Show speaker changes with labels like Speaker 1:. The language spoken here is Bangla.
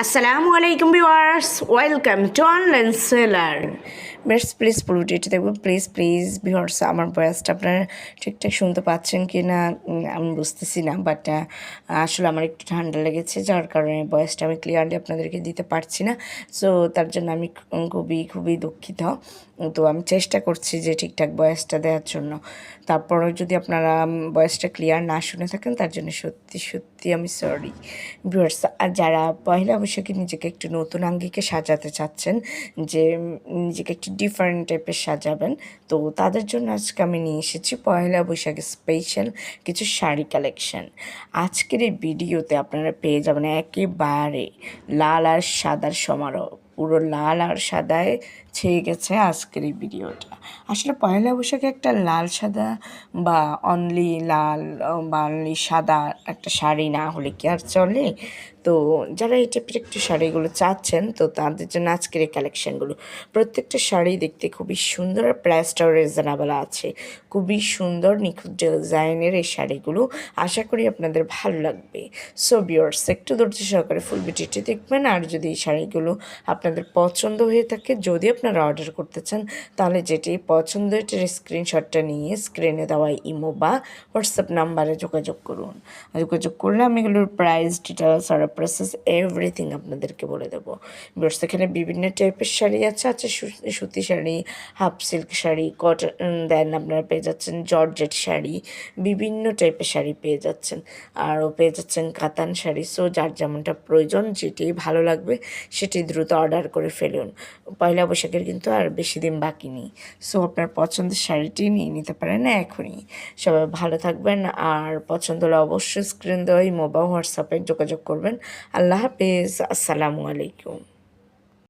Speaker 1: আসসালামু আলাইকুম viewers, welcome to online seller. বেশ প্লিজ পুরো ডিটেলটা দেখবো। প্লিজ ভিউয়ার্স, আমার ভয়েসটা আপনারা ঠিকঠাক শুনতে পাচ্ছেন কি না আমি বুঝতেছি না, বাট আসলে আমার একটু ঠান্ডা লেগেছে, যার কারণে ভয়েসটা আমি ক্লিয়ারলি আপনাদেরকে দিতে পারছি না। সো তার জন্য আমি খুবই দুঃখিত। তো আমি চেষ্টা করছি যে ঠিকঠাক ভয়েসটা দেওয়ার জন্য। তারপরেও যদি আপনারা ভয়েসটা ক্লিয়ার না শুনে থাকেন, তার জন্য সত্যি আমি সরি ভিউয়ার্স। আর যারা পয়লা বৈশাখে নিজেকে একটু নতুন আঙ্গিকে সাজাতে চাচ্ছেন, যে নিজেকে একটু ডিফারেন্ট টাইপের সাজাবেন, তো তাদের জন্য আজকে আমি নিয়ে এসেছি পয়লা বৈশাখে স্পেশাল কিছু শাড়ি কালেকশন। আজকের এই ভিডিওতে আপনারা পেয়ে যাবেন একেবারে লাল আর সাদার সমারোহ। পুরো লাল আর সাদায় ছেয়ে গেছে আজকের এই ভিডিওটা। আসলে পয়লা বৈশাখে একটা লাল সাদা বা অনলি লাল বা অনলি সাদা একটা শাড়ি না হলে কি আর চলে? তো যারা এই টাইপের একটু শাড়িগুলো চাচ্ছেন, তো তাদের জন্য আজকের এই কালেকশানগুলো। প্রত্যেকটা শাড়ি দেখতে খুবই সুন্দর, আর প্রাইসটাও রিজনেবল আছে। খুবই সুন্দর নিখুঁত ডিজাইনের এই শাড়িগুলো, আশা করি আপনাদের ভালো লাগবে। সো ভিউয়ার্স, একটু ধৈর্য সহকারে ফুল ভিডিওটি দেখবেন। আর যদি এই শাড়িগুলো আপনাদের পছন্দ হয়ে থাকে, যদি আপনারা অর্ডার করতে চান, তাহলে যেটি পছন্দ এটার স্ক্রিনশটটা নিয়ে স্ক্রিনে দেওয়া ইমো বা হোয়াটসঅ্যাপ নাম্বারে যোগাযোগ করুন। যোগাযোগ করলে আমি এগুলোর প্রাইস ডিটেলস আর প্রসেস এভরিথিং আপনাদেরকে বলে দেবো। বিকজ এখানে বিভিন্ন টাইপের শাড়ি আছে সুতি sari, half silk sari, cotton, then আপনারা পেয়ে যাচ্ছেন জর্জেট শাড়ি, বিভিন্ন টাইপের শাড়ি পেয়ে যাচ্ছেন। আরও পেয়ে যাচ্ছেন কাতান শাড়ি। সো যার যেমনটা প্রয়োজন, যেটি ভালো লাগবে সেটি দ্রুত অর্ডার করে ফেলুন। পয়লা বৈশাখের কিন্তু আর বেশি দিন বাকি নেই। সো আপনার পছন্দের শাড়িটি নিয়ে নিতে পারেন এখনই। সবাই ভালো থাকবেন, আর পছন্দ হলে অবশ্যই স্ক্রিন দেওয়া ইমো বা হোয়াটসঅ্যাপে যোগাযোগ করবেন। আল্লাহ হাফেজ, আসসালামু আলাইকুম।